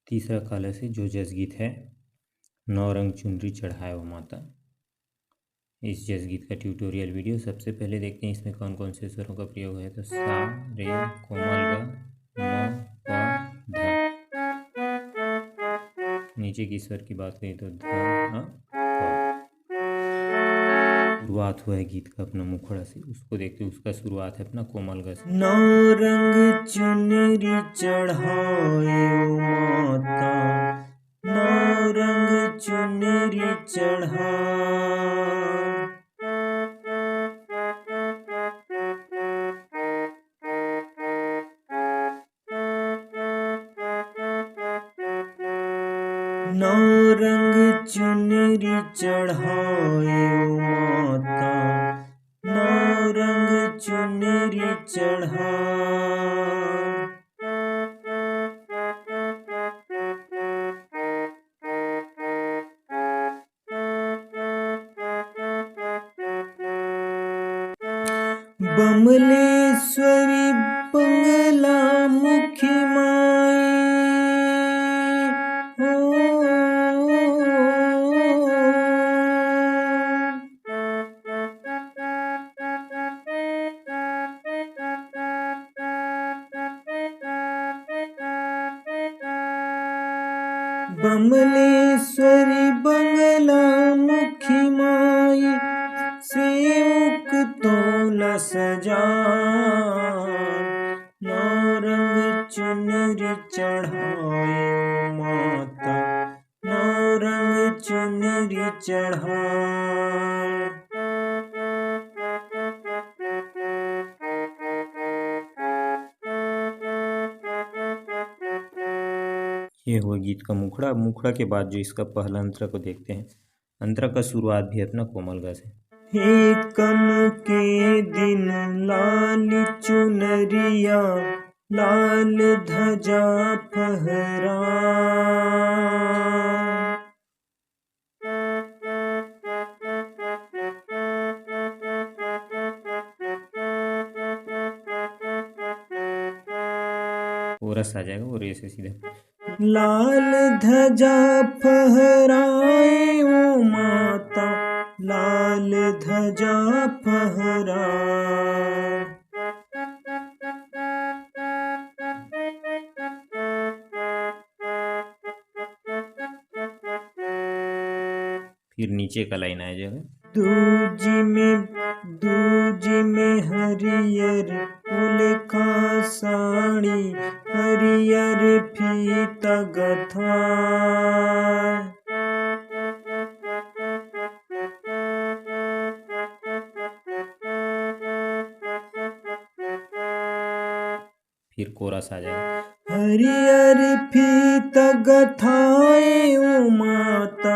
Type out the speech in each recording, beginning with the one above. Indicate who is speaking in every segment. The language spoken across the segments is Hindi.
Speaker 1: तीसरा काला से जो जस गीत है, नौ रंग चुनरी चढ़ाए वो माता। इस जस गीत का ट्यूटोरियल वीडियो सबसे पहले देखते हैं इसमें कौन कौन से स्वरों का प्रयोग है। तो सा, रे, कोमल ग, म, प, ध। नीचे की स्वर की बात करें तो ध, प। शुरुआत हुआ है गीत का अपना मुखड़ा से, उसको देखते उसका शुरुआत है अपना कोमल ग से।
Speaker 2: नौ रंग चुनरी चढ़ाए ओ माता, नौ रंग चुनरी चढ़ाए। नौ रंग चुनरी चढ़ाए ओ माता, नौ रंग चुनरी चढ़ाए। बमलेश्वरी बंगला मुखी माई हो। बमलेश्वरी बंगला मुखी माई, सेवक तोला सजा। नौ रंग चुनरी चढ़ाए ओ माता, नौ रंग चुनरी चढ़ाए।
Speaker 1: ये हुआ गीत का मुखड़ा। मुखड़ा के बाद जो इसका पहला अंतरा को देखते हैं, अंतरा का शुरुआत भी अपना कोमल ग से।
Speaker 2: एकम के दिन लाल चुनरिया, लाल ध्वजा फहरा।
Speaker 1: कोरस आ जाएगा और ऐसे सीधा।
Speaker 2: लाल ध्वजा फहराए ओ माता, लाल ध्वजा फहराए।
Speaker 1: फिर नीचे का लाइन आ जाएगा।
Speaker 2: दूज में हरियर उल्का साड़ी, हरियर फीता गथा।
Speaker 1: फिर कोरस आ जाएगा।
Speaker 2: हरियर फीता गथाए ओ माता,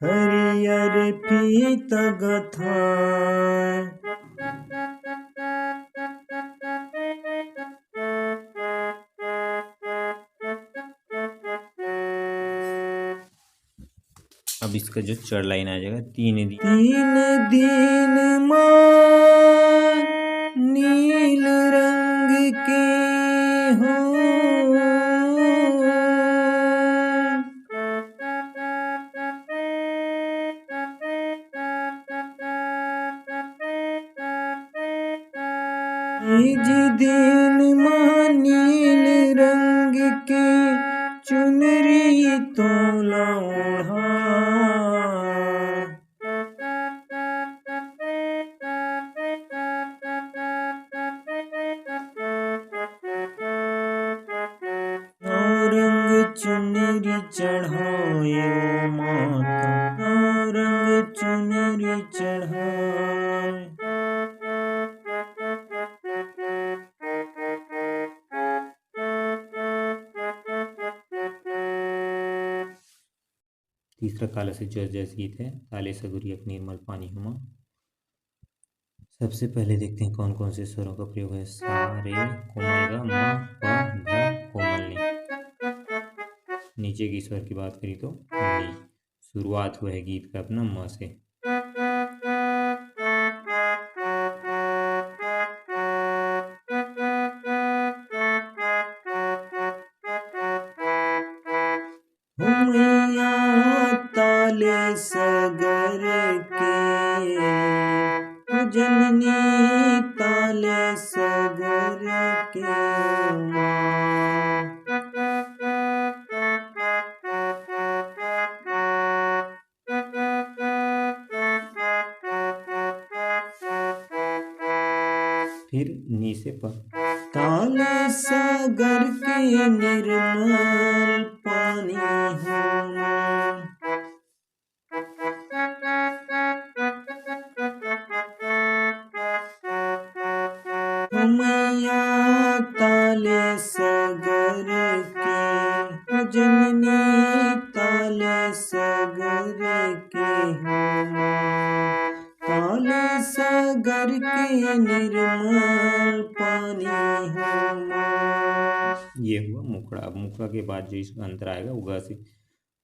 Speaker 2: हरियर फीता गथाए।
Speaker 1: अब इसका जो चढ़ लाइन आ जाएगा, तीन
Speaker 2: दिन मां नील रंग के हो। निज दिन मां नील रंग के, चुनरी तोला ओढ़ा। नौ रंग चुनरी चढ़ाए ओ माता, नौ रंग चुनरी चढ़ाए।
Speaker 1: तीसरा काला से जस जस गीत है, ताले सगुरियक निर्मल पानी हुमा। सबसे पहले देखते हैं कौन कौन से स्वरों का प्रयोग है। सा, रे, कोमल ग, म, प, ध, कोमल नी। नीचे की स्वर की बात करी तो नी। शुरुआत हुआ है गीत का अपना म से।
Speaker 2: हो मैया ताले सगर के, हो जननी ताले सगर के माँ। फिर नी से प, ताले सागर के निर्मल पानी हो माँ। हो मैया ताले सागर के, हो जननी ताले सागर के हो माँ। ताले सागर के निर्मल पानी हो माँ। ये हुआ मुखड़ा। अब मुखड़ा के बाद जो इसका अंतर आएगा उगा से,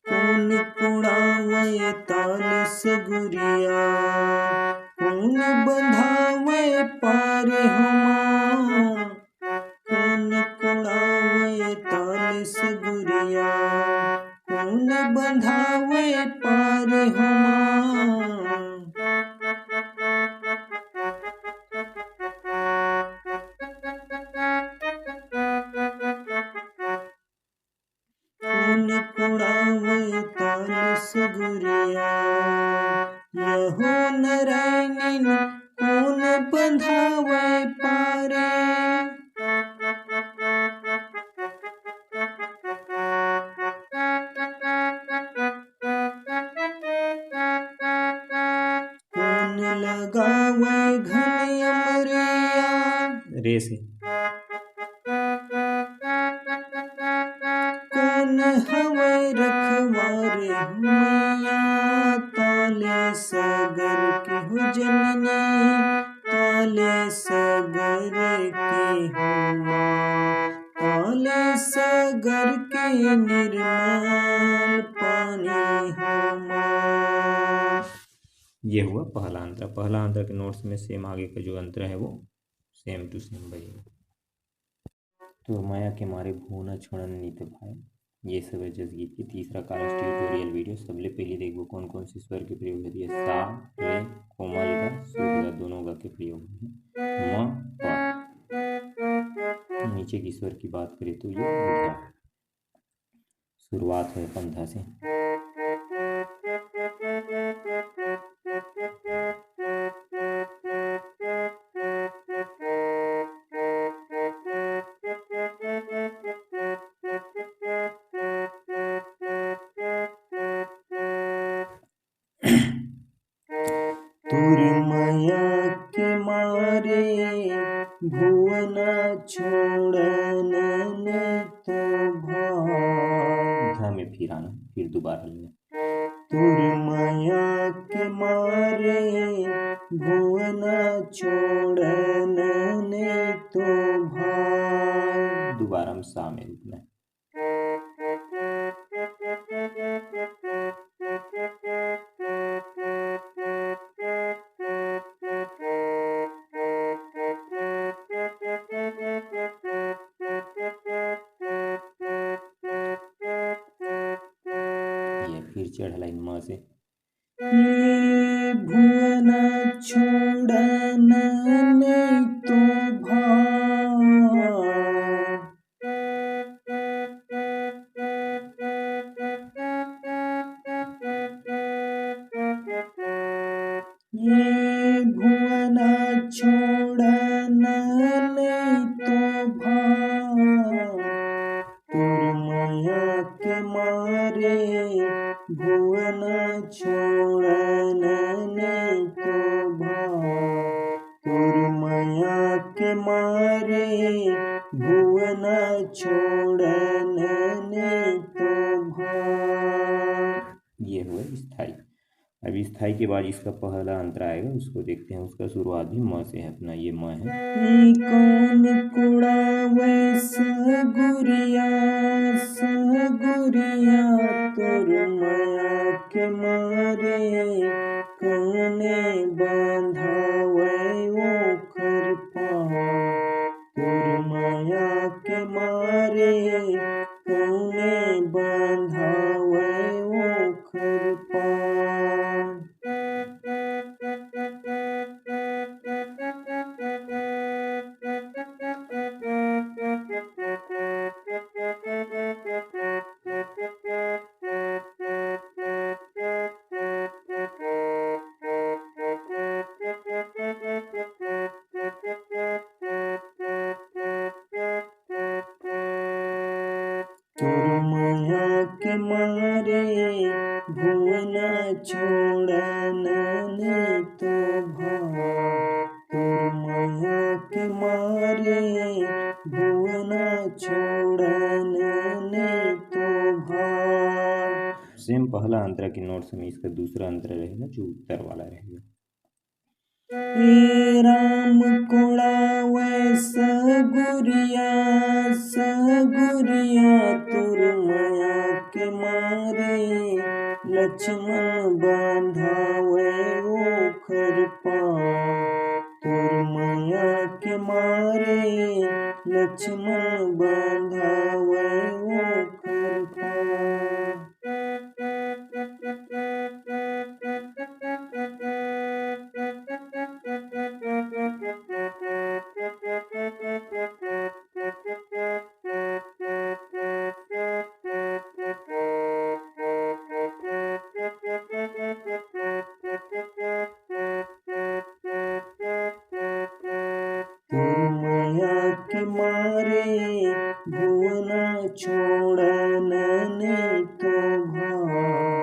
Speaker 2: कौन कुड़ावे ताल सगुरिया, कौन बंधावे पार हो माँ। कौन कुड़ावे ताल सगुरिया, कौन बंधावे पार हो माँ। कौन कुड़ावे ताल सगुरिया, यहो नारायण कौन बंधावे पारे। कौन लगावे घन अमरिया, रे से, कौन हवे रखवारे मैया ताले सागर के, हो जननी ताले सागर के हो माँ। ताले सागर के निर्मल पानी हो माँ। ये हुआ पहला अंतर। पहला अंतर के नोट्स में सेम आगे का जो अंतर है वो सेम टू सेम बनेगा। तो माया के मारे भूना छोड़न नीत भाई, ये सब है जस गीत की तीसरा कालस ट्यूटोरियल वीडियो। सबले पहले देखो कौन कौन से स्वर के प्रयोग है। सा रे कोमल गा शुद्ध गा दोनों गा के प्रयोग है। म प, नीचे की स्वर की बात करें तो ये ध्या। शुरुआत है पंधा से। तुर माया के मारे भुवना छोड़न तो भाग, धा में फिर आना, फिर दोबारा लेना। तुर माया के मारे भुवना छोड़न तो भाग, दोबारा में सा में रुकना है। फिर चढ़ लाइन म से, ये भुवना छोड़न नहीं तो भाग, ये भुवना छोड़न नहीं तो भाग। तुर माया के मारे भुवना छोड़न नहीं तो भाग। तुर माया के मारे भुवना छोड़न नहीं तो भाग। ये हुआ स्थाई। अब स्थाई के बाद इसका पहला अंतर आएगा, उसको देखते हैं। उसका शुरुआत भी म से है अपना, ये म है। कौन कुड़ावे सगुरिया, सगुरिया तुर माया के मारे, कौने बंधावे ओखर पाँव। तुर माया के मारे कौने बंधावे के मारे भुवना छोड़न तो भाग, तोर माया के मारे भुवना छोड़न तो भाग। सेम पहला अंतरा के नोट्स में इसका दूसरा अंतरा रहेगा जो उत्तर वाला रहेगा। हे राम कोड़ावे सगुरिया तुर माया के मारे, लक्ष्मण बांधावे ओखर पाँव, तुर माया के मारे लक्ष्मण बांधावे ओखर पाँव। तुर माया के मारे भुवना छोड़न तो भाग,